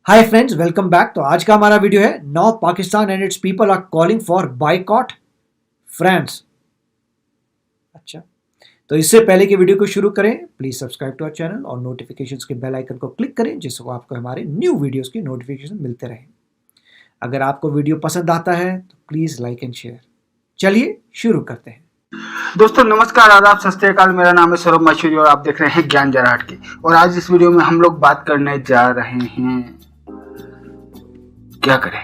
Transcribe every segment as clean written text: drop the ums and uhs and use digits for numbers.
Hi friends, welcome back. तो आज का हमारा वीडियो है now Pakistan and its people are calling for boycott France. अच्छा, तो इससे पहले कि वीडियो को शुरू करें, please subscribe to our channel और नोटिफिकेशंस के बेल आइकन को क्लिक करें जिससे आपको हमारे न्यू वीडियोस की नोटिफिकेशन मिलते रहे। अगर आपको वीडियो पसंद आता है तो प्लीज लाइक एंड शेयर। चलिए शुरू करते हैं। दोस्तों नमस्कार, आदाब, सत श्री अकाल। मेरा नाम है सौरभ मशहूरी और आप देख रहे हैं ज्ञान जरा हट के। और आज इस वीडियो में हम लोग बात करने जा रहे हैं, क्या करें,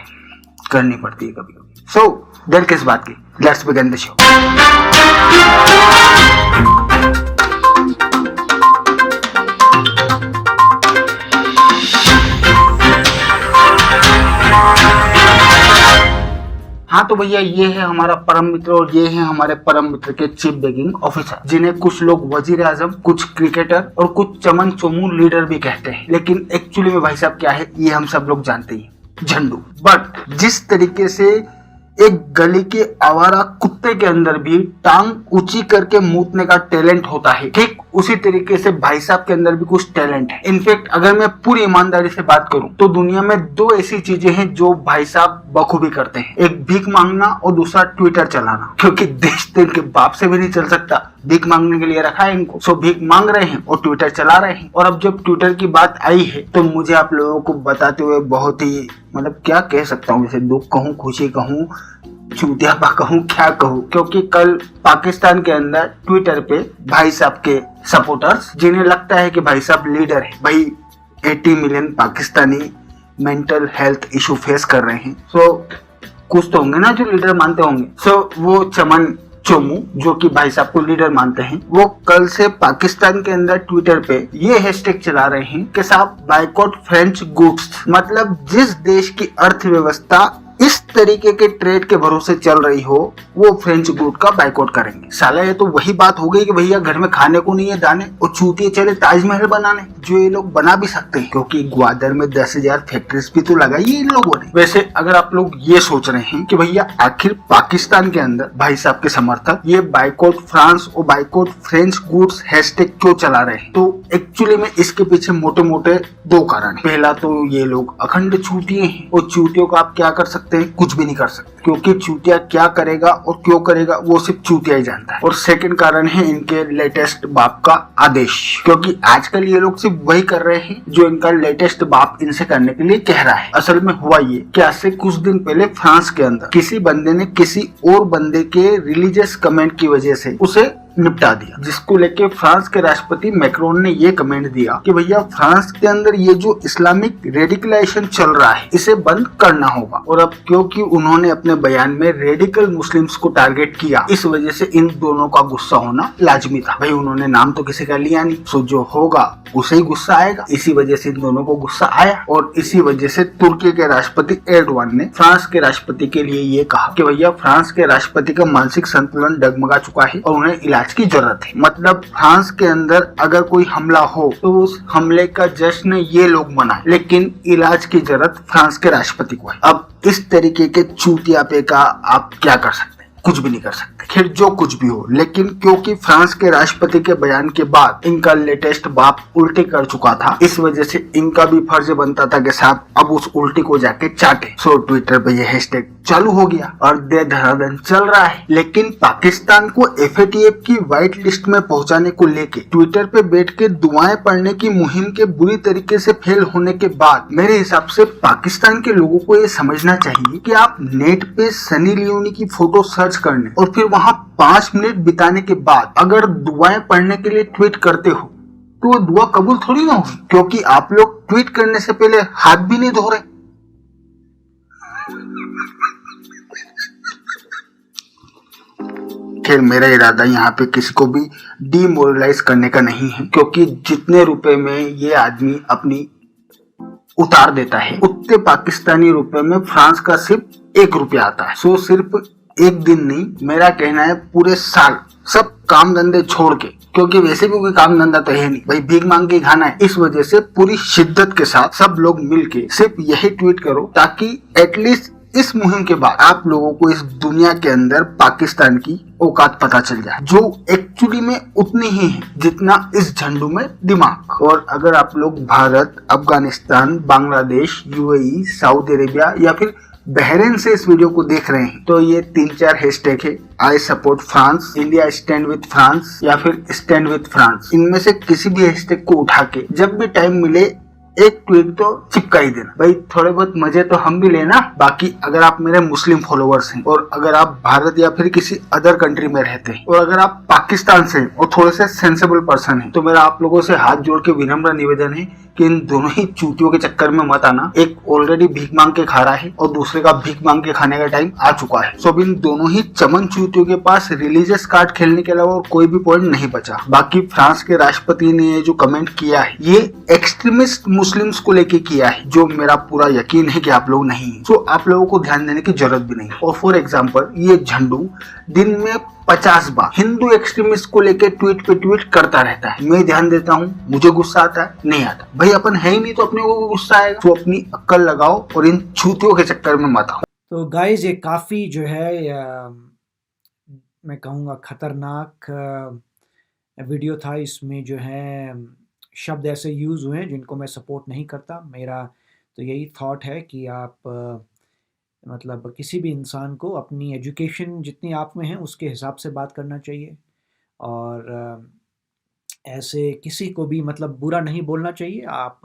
करनी पड़ती है कभी कभी। सो देर किस बात की, लेट्स बिगिन द शो। हाँ तो भैया, ये है हमारा परम मित्र और ये है हमारे परम मित्र के चीफ बेगिंग ऑफिसर, जिन्हें कुछ लोग वजीर आजम, कुछ क्रिकेटर और कुछ चमन चोमू लीडर भी कहते हैं। लेकिन एक्चुअली में भाई साहब क्या है, ये हम सब लोग जानते हैं, झंडू। बट जिस तरीके से एक गली के आवारा कुत्ते के अंदर भी टांग ऊंची करके मूतने का टैलेंट होता है, ठीक उसी तरीके से भाई साहब के अंदर भी कुछ टैलेंट है। इनफैक्ट अगर मैं पूरी ईमानदारी से बात करूं तो दुनिया में दो ऐसी चीजें हैं जो भाई साहब बखूबी करते हैं, एक भीख मांगना और दूसरा ट्विटर चलाना। क्योंकि देश तो इनके बाप से भी नहीं चल सकता, भीख मांगने के लिए रखा है इनको। सो भीख मांग रहे हैं और ट्विटर चला रहे हैं। और अब जब ट्विटर की बात आई है तो मुझे आप लोगों को बताते हुए बहुत ही, मतलब क्या कह सकता हूँ, जैसे दुख कहूँ, खुशी कहूँ, चूतियापा कहूँ, क्या कहूँ। क्योंकि कल पाकिस्तान के अंदर ट्विटर पे भाई साहब के सपोर्टर्स, जिन्हें लगता है कि भाई साहब लीडर है, भाई 80 million Pakistani mental health issue face कर रहे हैं, सो कुछ तो होंगे ना जो लीडर मानते होंगे। सो वो चमन चोमू, जो कि भाई साहब को लीडर मानते हैं, वो कल से पाकिस्तान के अंदर ट्विटर पे ये हैशटैग चला रहे हैं कि साहब बायकॉट फ्रेंच गुड्स। मतलब जिस देश की अर्थव्यवस्था इस तरीके के ट्रेड के भरोसे चल रही हो, वो फ्रेंच गुड का बायकॉट करेंगे। साला ये तो वही बात हो गई कि भैया घर में खाने को नहीं है दाने और चूतिए चले ताजमहल बनाने, जो ये लोग बना भी सकते हैं क्योंकि ग्वादर में 10,000 फैक्ट्रीज भी तो लगाई है इन लोगों ने। वैसे अगर आप लोग ये सोच रहे हैं कि भैया आखिर पाकिस्तान के अंदर भाई साहब के समर्थक ये बायकॉट फ्रांस और बायकॉट फ्रेंच गुड्स हैशटैग क्यों चला रहे हैं, तो एक्चुअली में इसके पीछे मोटे मोटे दो कारण है। पहला तो ये लोग अखंड चूतिए हैं और चूतियों का आप क्या कर सकते हैं, कुछ भी नहीं कर सकते, क्योंकि चूतिया क्या करेगा और क्यों करेगा वो सिर्फ चूतिया ही जानता है। और सेकंड कारण है इनके लेटेस्ट बाप का आदेश, क्योंकि आजकल ये लोग सिर्फ वही कर रहे हैं जो इनका लेटेस्ट बाप इनसे करने के लिए कह रहा है। असल में हुआ ये कि आज से कुछ दिन पहले फ्रांस के अंदर किसी बंदे ने किसी और बंदे के रिलीजियस कमेंट की वजह से उसे निपटा दिया, जिसको लेके फ्रांस के राष्ट्रपति मैक्रोन ने ये कमेंट दिया कि भैया फ्रांस के अंदर ये जो इस्लामिक रेडिकलाइजेशन चल रहा है इसे बंद करना होगा। और अब क्योंकि उन्होंने अपने बयान में रेडिकल मुस्लिम्स को टारगेट किया, इस वजह से इन दोनों का गुस्सा होना लाजमी था। भाई उन्होंने नाम तो किसी का लिया नहीं, सो जो होगा उसे ही गुस्सा आएगा। इसी वजह से इन दोनों को गुस्सा आया और इसी वजह से तुर्की के राष्ट्रपति एर्डोगान ने फ्रांस के राष्ट्रपति के लिए ये कहा कि भैया फ्रांस के राष्ट्रपति का मानसिक संतुलन डगमगा चुका है और उन्हें इलाज की जरूरत है। मतलब फ्रांस के अंदर अगर कोई हमला हो तो उस हमले का जश्न ये लोग मनाए, लेकिन इलाज की जरूरत फ्रांस के राष्ट्रपति को है। अब इस तरीके के चूतियापे का आप क्या कर सकते हैं, कुछ भी नहीं कर सकते। खैर जो कुछ भी हो, लेकिन क्योंकि फ्रांस के राष्ट्रपति के बयान के बाद इनका लेटेस्ट बाप उल्टी कर चुका था, इस वजह से इनका भी फर्ज बनता था कि साहब अब उस उल्टी को जाके चाटे। सो ट्विटर पे ये हैशटैग चालू हो गया और दे धड़ाधड़ चल रहा है। लेकिन पाकिस्तान को FATF की व्हाइट लिस्ट में पहुंचाने को लेके ट्विटर पे बैठ के दुआएं पढ़ने की मुहिम के बुरी तरीके से फेल होने के बाद मेरे हिसाब से पाकिस्तान के लोगों को ये समझना चाहिए कि आप नेट पे सनी लियोनी की फोटो सर्च करने और फिर वहां 5 मिनट बिताने के बाद अगर दुआएं पढ़ने के लिए ट्वीट करते हो तो वो दुआ कबूल थोड़ी ना होगी, क्योंकि आप लोग ट्वीट करने से पहले हाथ भी नहीं धो रहे। खैर मेरा इरादा यहाँ पे किसी को भी डीमोरलाइज करने का नहीं है, क्योंकि जितने रुपए में ये आदमी अपनी उतार देता है उतने पाकिस्तानी रुपए में फ्रांस का सिर्फ 1 रुपया आता है। सो सिर्फ एक दिन नहीं, मेरा कहना है पूरे साल सब काम धंधे छोड़ के, क्योंकि वैसे भी कोई काम धंधा तो है नहीं भाई, भीख मांग के खाना है, इस वजह से पूरी शिद्दत के साथ सब लोग मिलके सिर्फ यही ट्वीट करो ताकि एटलीस्ट इस मुहिम के बाद आप लोगों को इस दुनिया के अंदर पाकिस्तान की औकात पता चल जाए, जो एक्चुअली में उतनी ही है जितना इस झंडू में दिमाग। और अगर आप लोग Bharat, Afghanistan, Bangladesh, UAE, Saudi Arabia या फिर बहरीन से इस वीडियो को देख रहे हैं तो ये 3-4 हैशटैग है, I support France, India stand with France या फिर स्टैंड विद फ्रांस। इनमें से किसी भी हैशटैग को उठा के जब भी टाइम मिले एक ट्वीट तो चिपका ही देना भाई। थोड़े बहुत मजे तो हम भी लेना। बाकी अगर आप मेरे मुस्लिम फॉलोअर्स हैं और अगर आप भारत या फिर किसी अदर कंट्री में रहते हैं और अगर आप पाकिस्तान से और थोड़े से सेंसिबल पर्सन हैं तो मेरा आप लोगों से हाथ जोड़ के विनम्र निवेदन है कि इन दोनों ही चूतियों के चक्कर में मत आना। एक ऑलरेडी भीख मांग के खा रहा है और दूसरे का भीख मांग के खाने का टाइम आ चुका है। सो इन दोनों ही चमन चूतियों के पास रिलीजियस कार्ड खेलने के अलावा और कोई भी पॉइंट नहीं बचा। बाकी फ्रांस के राष्ट्रपति ने जो कमेंट किया है ये एक्सट्रीमिस्ट मुस्लिम्स को लेके किया है, जो मेरा पूरा यकीन है कि आप लोग नहीं है। सो आप लोगों को ध्यान देने की जरूरत भी नहीं। और फॉर एग्जाम्पल ये झंडू दिन में 50 बार हिंदू एक्सट्रीमिस्ट को लेके ट्वीट पे ट्वीट करता रहता है। मैं ध्यान देता हूँ, मुझे गुस्सा आता है? नहीं आता भाई, अपन है ही नहीं तो अपने को गुस्सा आएगा। तो अपनी अक्ल लगाओ और इन छूतियों के चक्कर में मत आओ। तो गाइज ये काफ़ी जो है मैं कहूँगा खतरनाक वीडियो था। इसमें जो है शब्द ऐसे यूज़ हुए हैं जिनको मैं सपोर्ट नहीं करता। मेरा तो यही थॉट है कि आप मतलब किसी भी इंसान को अपनी एजुकेशन जितनी आप में है उसके हिसाब से बात करना चाहिए और ऐसे किसी को भी मतलब बुरा नहीं बोलना चाहिए। आप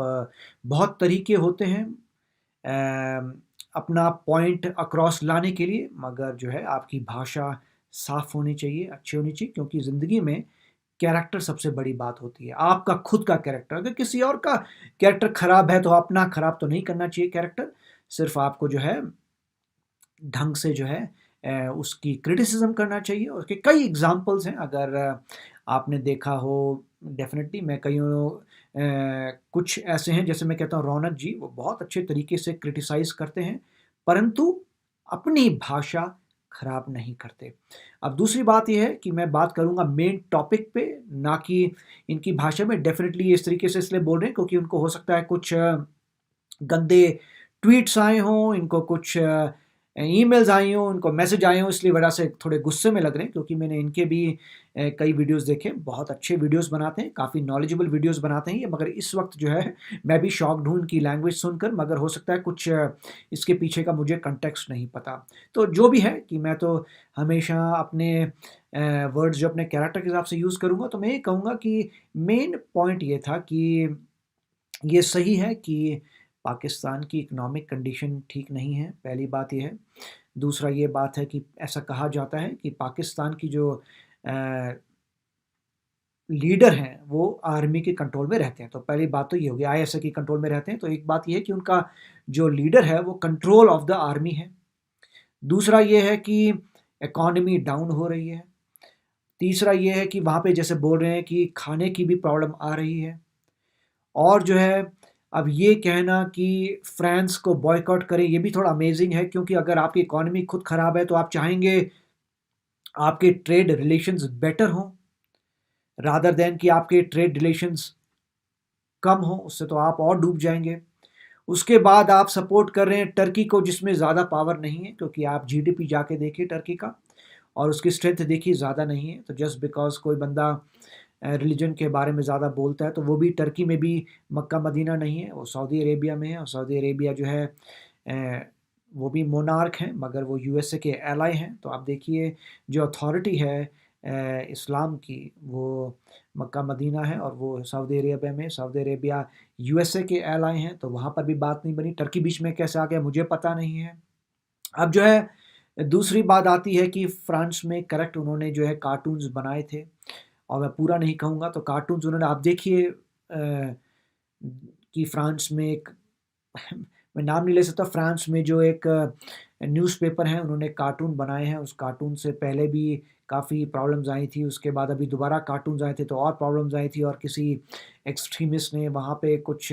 बहुत तरीके होते हैं अपना पॉइंट अक्रॉस लाने के लिए, मगर जो है आपकी भाषा साफ़ होनी चाहिए, अच्छी होनी चाहिए, क्योंकि ज़िंदगी में कैरेक्टर सबसे बड़ी बात होती है। आपका खुद का कैरेक्टर, अगर किसी और का कैरेक्टर ख़राब है तो अपना ख़राब तो नहीं करना चाहिए कैरेक्टर। सिर्फ आपको जो है ढंग से जो है उसकी क्रिटिसिज्म करना चाहिए। उसके कई एग्जांपल्स हैं, अगर आपने देखा हो डेफिनेटली। मैं कईयों कुछ ऐसे हैं, जैसे मैं कहता हूँ रौनक जी, वो बहुत अच्छे तरीके से क्रिटिसाइज़ करते हैं परंतु अपनी भाषा खराब नहीं करते। अब दूसरी बात ये है कि मैं बात करूँगा मेन टॉपिक पे, ना कि इनकी भाषा में। डेफिनेटली इस तरीके से इसलिए बोल रहे हैं क्योंकि उनको हो सकता है कुछ गंदे ट्वीट्स आए हों, इनको कुछ ईमेल्स आई हों, उनको मैसेज आए हों, इसलिए वजह से थोड़े गुस्से में लग रहे हैं। क्योंकि मैंने इनके भी कई वीडियोस देखे, बहुत अच्छे वीडियोस बनाते हैं, काफ़ी नॉलेजेबल वीडियोस बनाते हैं ये। मगर इस वक्त जो है मैं भी शॉक्ड हूँ इनकी लैंग्वेज सुनकर, मगर हो सकता है कुछ इसके पीछे का मुझे कंटेक्स्ट नहीं पता। तो जो भी है कि मैं तो हमेशा अपने वर्ड्स जो अपने कैरेक्टर के हिसाब से यूज़ करूँगा। तो मैं ये कहूँगा कि मेन पॉइंट ये था कि ये सही है कि पाकिस्तान की इकोनॉमिक कंडीशन ठीक नहीं है, पहली बात ये है। दूसरा ये बात है कि ऐसा कहा जाता है कि पाकिस्तान की जो लीडर हैं वो आर्मी के कंट्रोल में रहते हैं। तो पहली बात तो ये हो गई, आईएसआई के कंट्रोल में रहते हैं। तो एक बात ये है कि उनका जो लीडर है वो कंट्रोल ऑफ द आर्मी है। दूसरा ये है कि इकॉनमी डाउन हो रही है। तीसरा ये है कि वहाँ पे जैसे बोल रहे हैं कि खाने की भी प्रॉब्लम आ रही है। और जो है अब ये कहना कि फ्रांस को बॉयकॉट करें, ये भी थोड़ा अमेजिंग है, क्योंकि अगर आपकी इकॉनमी खुद ख़राब है तो आप चाहेंगे आपके ट्रेड रिलेशंस बेटर हों रादर देन कि आपके ट्रेड रिलेशंस कम हों, उससे तो आप और डूब जाएंगे। उसके बाद आप सपोर्ट कर रहे हैं टर्की को, जिसमें ज़्यादा पावर नहीं है, क्योंकि आप जीडीपी जाके देखिए टर्की का और उसकी स्ट्रेंथ देखिए, ज़्यादा नहीं है। तो जस्ट बिकॉज कोई बंदा रिलीजन के बारे में ज़्यादा बोलता है, तो वो भी टर्की में भी मक्का मदीना नहीं है, वो सऊदी अरेबिया में है। और सऊदी अरेबिया जो है वो भी मोनार्क हैं, मगर वो यूएसए के एलाई हैं। तो आप देखिए जो अथॉरिटी है इस्लाम की, वो मक्का मदीना है और वो सऊदी अरेबिया में। सऊदी अरेबिया यूएसए के एलाई हैं, तो वहाँ पर भी बात नहीं बनी। टर्की बीच में कैसे आ गया मुझे पता नहीं है। अब जो है दूसरी बात आती है कि फ्रांस में करेक्ट उन्होंने जो है कार्टून्स बनाए थे, और मैं पूरा नहीं कहूँगा, तो कार्टून्स उन्होंने, आप देखिए कि फ्रांस में एक मैं नाम नहीं ले सकता, फ्रांस में जो एक न्यूज़पेपर है उन्होंने कार्टून बनाए हैं। उस कार्टून से पहले भी काफ़ी प्रॉब्लम्स आई थी, उसके बाद अभी दोबारा कार्टून्स आए थे तो और प्रॉब्लम्स आई थी, और किसी एक्सट्रीमिस्ट ने वहाँ पे कुछ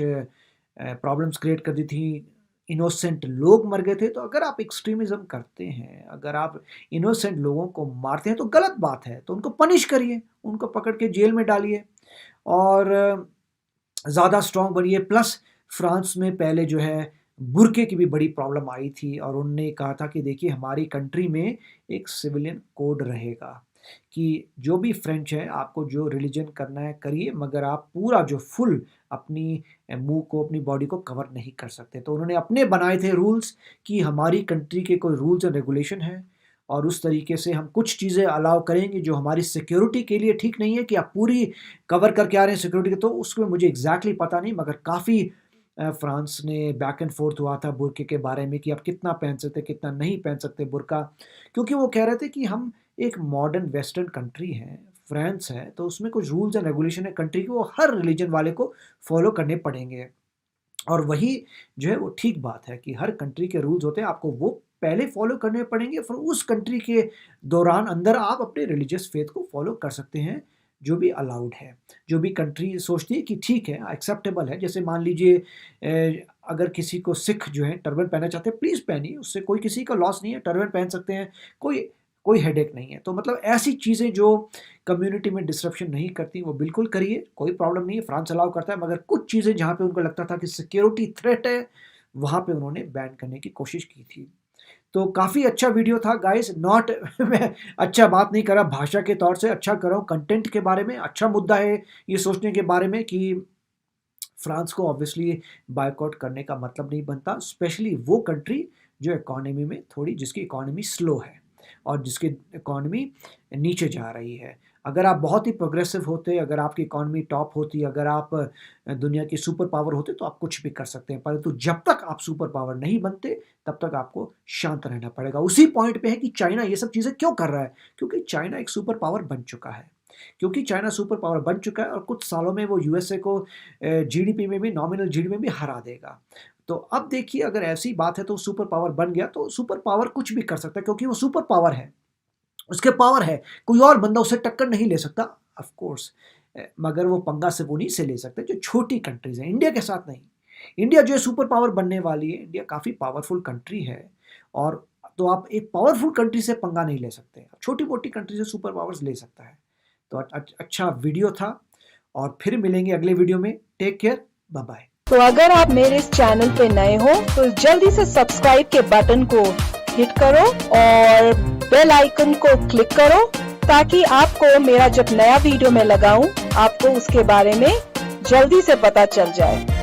प्रॉब्लम्स क्रिएट कर दी थी, इनोसेंट लोग मर गए थे। तो अगर आप एक्सट्रीमिज़म करते हैं, अगर आप इनोसेंट लोगों को मारते हैं तो गलत बात है, तो उनको पनिश करिए, उनको पकड़ के जेल में डालिए और ज़्यादा स्ट्रॉन्ग बनिए। प्लस फ्रांस में पहले जो है बुर्के की भी बड़ी प्रॉब्लम आई थी और उन्होंने कहा था कि देखिए हमारी कंट्री में एक सिविलियन कोड रहेगा कि जो भी फ्रेंच है आपको जो रिलीजन करना है करिए, मगर आप पूरा जो फुल अपनी मुंह को अपनी बॉडी को कवर नहीं कर सकते। तो उन्होंने अपने बनाए थे रूल्स कि हमारी कंट्री के कोई रूल्स एंड रेगुलेशन है और उस तरीके से हम कुछ चीज़ें अलाउ करेंगे जो हमारी सिक्योरिटी के लिए ठीक नहीं है कि आप पूरी कवर करके आ रहे हैं सिक्योरिटी के। तो उसमें मुझे एग्जैक्टली पता नहीं, मगर काफ़ी फ्रांस ने बैक एंड फोर्थ हुआ था बुर्के के बारे में कि आप कितना पहन सकते कितना नहीं पहन सकते बुर्का, क्योंकि वो कह रहे थे कि हम एक मॉडर्न वेस्टर्न कंट्री है, फ्रांस है, तो उसमें कुछ रूल्स एंड रेगुलेशन है कंट्री के, वो हर रिलीजन वाले को फॉलो करने पड़ेंगे। और वही जो है वो ठीक बात है कि हर कंट्री के रूल्स होते हैं, आपको वो पहले फॉलो करने पड़ेंगे, फिर उस कंट्री के दौरान अंदर आप अपने रिलीजियस फेथ को फॉलो कर सकते हैं जो भी अलाउड है, जो भी कंट्री सोचती है कि ठीक है एक्सेप्टेबल है। जैसे मान लीजिए अगर किसी को सिख जो है टर्बन पहनना चाहते हैं, प्लीज़ पहनिए, उससे कोई किसी का लॉस नहीं है, टर्बन पहन सकते हैं, कोई कोई हेडेक नहीं है। तो मतलब ऐसी चीज़ें जो कम्युनिटी में डिसरप्शन नहीं करती वो बिल्कुल करिए, कोई प्रॉब्लम नहीं है, फ्रांस अलाउ करता है। मगर कुछ चीज़ें जहाँ पे उनको लगता था कि सिक्योरिटी थ्रेट है, वहाँ पे उन्होंने बैन करने की कोशिश की थी। तो काफ़ी अच्छा वीडियो था गाइस, नॉट मैं अच्छा बात नहीं कर रहा भाषा के तौर से, अच्छा कर रहा हूँ कंटेंट के बारे में। अच्छा मुद्दा है ये सोचने के बारे में कि फ्रांस को ऑब्वियसली बायकॉट करने का मतलब नहीं बनता, स्पेशली वो कंट्री जो इकोनॉमी में थोड़ी, जिसकी इकोनॉमी स्लो है और जिसकी इकोनॉमी नीचे जा रही है। अगर आप बहुत ही प्रोग्रेसिव होते, अगर आपकी इकोनॉमी टॉप होती, अगर आप दुनिया की सुपर पावर होते तो आप कुछ भी कर सकते हैं, परंतु जब तक आप सुपर पावर नहीं बनते तब तक आपको शांत रहना पड़ेगा। उसी पॉइंट पे है कि चाइना ये सब चीज़ें क्यों कर रहा है, क्योंकि चाइना एक सुपर पावर बन चुका है, क्योंकि चाइना सुपर पावर बन चुका है और कुछ सालों में वो यूएसए को जीडीपी में भी, नॉमिनल जीडीपी में भी हरा देगा। तो अब देखिए अगर ऐसी बात है तो सुपर पावर बन गया तो सुपर पावर कुछ भी कर सकता है, क्योंकि वो सुपर पावर है, उसके पावर है, कोई और बंदा उसे टक्कर नहीं ले सकता ऑफ कोर्स। मगर वो पंगा सिर्फ उन्हीं से ले सकते हैं जो छोटी कंट्रीज हैं, इंडिया के साथ नहीं। इंडिया जो है सुपर पावर बनने वाली है, इंडिया काफ़ी पावरफुल कंट्री है, और तो आप एक पावरफुल कंट्री से पंगा नहीं ले सकते, छोटी मोटी कंट्री से सुपर पावर्स ले सकता है। तो अच्छा वीडियो था और फिर मिलेंगे अगले वीडियो में। Take care, bye bye. तो अगर आप मेरे इस चैनल पे नए हो तो जल्दी से सब्सक्राइब के बटन को हिट करो और बेल आइकन को क्लिक करो, ताकि आपको मेरा जब नया वीडियो मैं लगाऊं आपको उसके बारे में जल्दी से पता चल जाए।